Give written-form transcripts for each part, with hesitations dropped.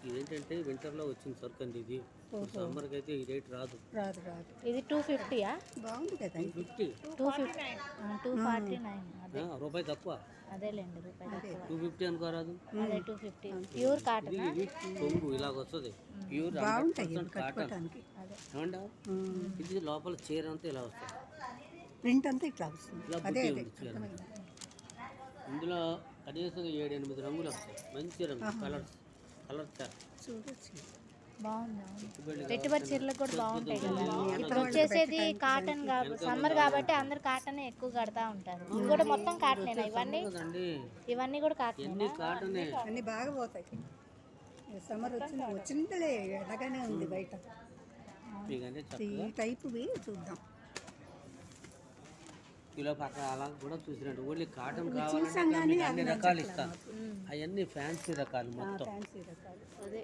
ఇదేంటంటే వింటర్లో వచ్చిన సరుకు అండి ఇది. సమ్మర్కి అయితే ఈ రేట్ రాదు. రాదు రాదు. ఇది 250యా? బాగుంది కదా. 250 249. అదే రూపాయి తక్కువ. అదేలేండి, రూపాయి తక్కువ. 250 అనుకోరాదు. అదే 250 ప్యూర్ కాటన్. ఇది కొంగు ఇలాగ వస్తుంది. ప్యూర్ బాగుంటాయి 100% కాటన్. కట్టుకోవటానికి. అదే ఇది లోపల చీర అంతా ఇలా వస్తుంది. ప్రింట్ అంతా ఇట్లా వస్తుంది. ఇలా అదే బుట్టి అదే ఉంది చీర. అర్థమైంది. ఇందులో కనీసం 7-8 రంగులు వస్తాయి. మంచి రంగు కలర్ చార్. చూడొచ్చు. బాగుంది. పెట్టుబడి చీరలకు కూడా బాగుంటాయి కదా. ఇప్పుడు వచ్చేసేది కాటన్ సమ్మర్ కాబట్టి అందరు కాటన్ ఎక్కువ కడతా ఉంటారు. ఇవి కూడా మొత్తం కాటనేనా ఇవన్నీ? ఇవన్నీ కూడా కాటన్. కాటనే అన్ని బాగా పోతాయి. సమ్మర్ వచ్చిందలే ఎలాగానే ఉంది బయట. ఈ టైపువి చూద్దాం. కిలో పక్క అలా కూడా చూసినట్టు ఓన్లీ కాటన్ కావాలంటే అన్ని రకాలు ఇస్తాను. అవన్నీ ఫ్యాన్సీ రకాలు మొత్తం. అదే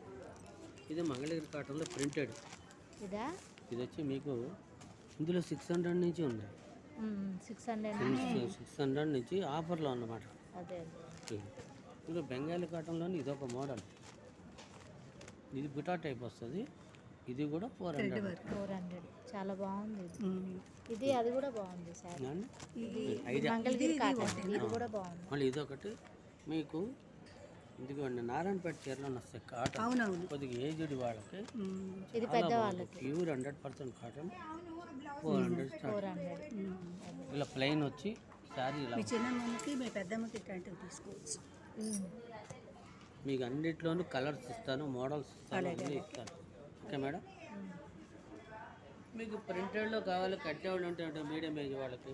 ఇది మంగళగిరి కాటన్లో ప్రింటెడ్. ఇది వచ్చి మీకు ఇందులో 600 నుంచి ఉన్నాయి. 600 నుంచి ఆఫర్లో అన్నమాట. ఇందులో బెంగాలీ కాటన్లోని ఇది ఒక మోడల్. ఇది బుటా టైప్ వస్తుంది. ఇది కూడా 400. చాలా బాగుంది ఇది. అది కూడా బాగుంది సార్. మంగళగిరి కాటన్ ఇది కూడా బాగుంది. మళ్ళీ ఇది ఒకటి మీకు ఎందుకండి నారాయణపేట చీరలో వస్తాయి కాటన్. కొద్దిగా ఏజ్డ్ వాళ్ళకి, ఇది పెద్ద వాళ్ళకి ప్యూర్ 100% కాటన్ 400. ఇలా ప్లెయిన్ వచ్చి శారీ ఇలా. మీ చిన్నమ్మకి మీ పెద్దమ్మకి ఇట్లాంటివి తీసుకోవచ్చు. మీకు అన్నిట్లోనూ కలర్స్ ఇస్తాను, మోడల్స్ ఇస్తాను, అన్నీ ఇస్తాను. Okay madam. మీకు ప్రింటెడ్లో కావాలి కట్టేవాళ్ళు ఉంటే మీడియం ఏజ్ వాళ్ళకి,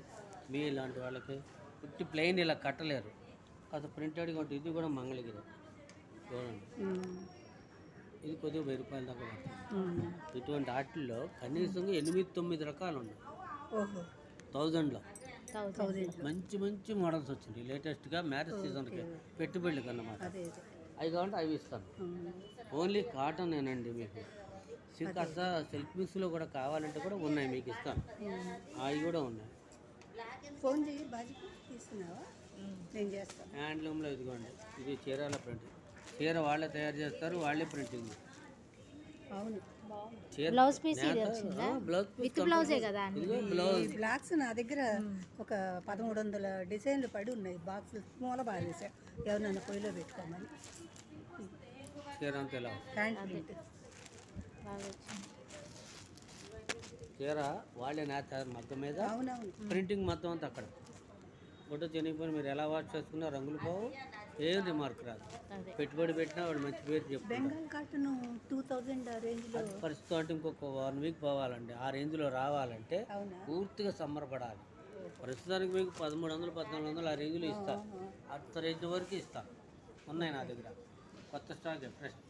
మీ ఇలాంటి వాళ్ళకి పుట్టి ప్లెయిన్ ఇలా కట్టలేరు. కాస్త ప్రింటెడ్గా ఉంటుంది. ఇది కూడా మంగళగిరి చూడండి. ఇది కొద్దిగా 1000 రూపాయల దాకా పడుతుంది. ఇటువంటి వాటిల్లో కనీసం 8-9 రకాలు ఉన్నాయి. 1000లో మంచి మంచి మోడల్స్ వచ్చింది లేటెస్ట్గా మ్యారేజ్ సీజన్కి పెట్టుబడులకి అన్నమాట. అవి కావాలంటే అవి ఇస్తాను. ఓన్లీ కాటనేనండి. మీకు కాస్త సిల్క్ మిక్స్లో కూడా కావాలంటే కూడా ఉన్నాయి, మీకు ఇస్తాను. అవి కూడా ఉన్నాయి. ఫోన్ చేయి బాజీకి తీసుకున్నావా? నేను చేస్తాను. హ్యాండ్లూమ్లో ఇదిగోండి. ఇది చీరాల ప్రింట్. చీర వాళ్ళే తయారు చేస్తారు, వాళ్ళే ప్రింటింగ్. అవును. బ్లౌజ్ పీస్ విత్ బ్లౌజే కదా. బ్లాక్స్ నా దగ్గర ఒక 1300 డిజైన్లు పడి ఉన్నాయి. బాక్స్ మూల బాగా ఎవరినైనా పొయ్యిలో పెట్టుకోమని. చీర అంతా ఎలా హ్యాండ్ ప్రింట్ చీర వాళ్ళే నేస్తారు మగ్గం మీద. అవునవును. ప్రింటింగ్ మొత్తం అంతా అక్కడ. ఫోటో చినిగిపోయి మీరు ఎలా వాష్ చేసుకున్నా రంగులు పోవు, ఏం రిమార్క్ రాదు. పెట్టుబడి పెట్టినా వాడు మంచి పేరు చెప్తారు. బెంగాల్ కాటన్ 2000 రేంజ్లో పరిస్థితి అంటే ఇంకొక 1 వీక్ పోవాలండి. ఆ రేంజ్లో రావాలంటే పూర్తిగా సమ్మరపడాలి. ప్రస్తుతానికి మీకు 1300-1400 ఆ రేంజ్లో ఇస్తాను. అంత రేంజ్ వరకు ఇస్తాను. ఉన్నాయి నా దగ్గర కొత్త స్టాక్ ఫ్రెష్.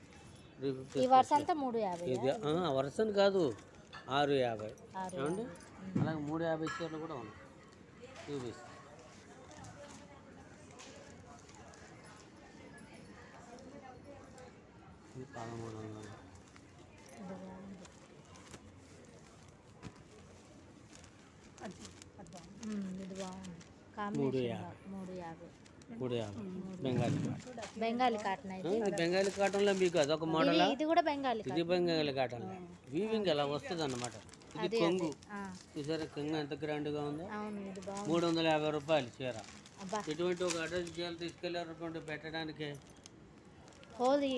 ఈ వరుస అంతా 350. ఇది వరుసని కాదు 650. ఏమండి అలాగే 350 చీరలు కూడా ఉన్నాయి. చూపిస్తాను. ఇది 1300. ఇది బాగుంది. 350 బెంగాలీ కాటన్. అయితే బెంగాలీ కాటన్లో మీకు అదొక మోడల్. ఇది కూడా బెంగాలీ. ఇది బెంగాలీ కాటన్. వీవింగ్ ఎలా వస్తుంది అన్నమాట. ఇది కొంగు చూసారా, కొంగు ఎంత గ్రాండ్గా ఉందో. 350 రూపాయలు చీర. ఇటువంటి ఒక అడ్రస్ చీరలు తీసుకెళ్ళారు పెట్టడానికి.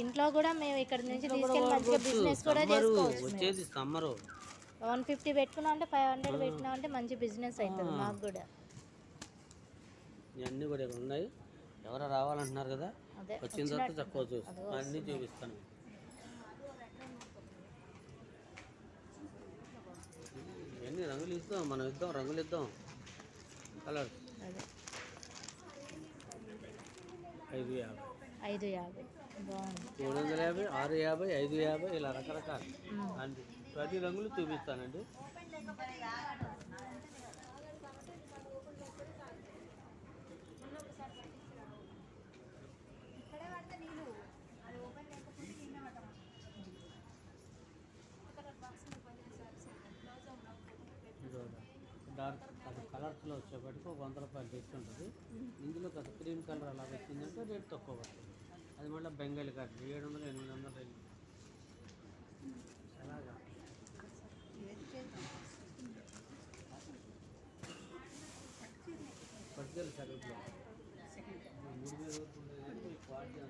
ఇంట్లో కూడా మేము ఇక్కడ నుంచి తీసుకెళ్ళి మంచిగా బిజినెస్ కూడా చేసుకోవచ్చు. వచ్చేది సమ్మరు 150 పెట్టుకున్నాం అంటే 500 పెట్టినా అంటే మంచి బిజినెస్ అవుతుంది మాకు కూడా. ఇవన్నీ కూడా ఇక్కడ ఉన్నాయి. ఎవరో రావాలంటున్నారు కదా, వచ్చిన తర్వాత తక్కువ చూస్తాను, అన్నీ చూపిస్తాను. ఇవన్నీ రంగులు ఇస్తాం, మనం ఇద్దాం, రంగులు ఇద్దాం. కలర్ 550 బాగుంది. 350, 650, 550 ఇలా రకరకాలు అండి. ప్రతి రంగులు చూపిస్తానండి. డార్క్ అది కలర్స్లో వచ్చేప్పటికి 100 రూపాయలు రేట్ ఉంటుంది. ఇందులో ఒక క్రీమ్ కలర్ అలా వచ్చిందంటే రేట్ తక్కువ పడుతుంది. అది మళ్ళీ బెంగాలీ కాటన్ 700 800 అలాగా. పట్టుకెళ్ళి సగట్లో 3000 వరకు ఉండేది క్వాలిటీ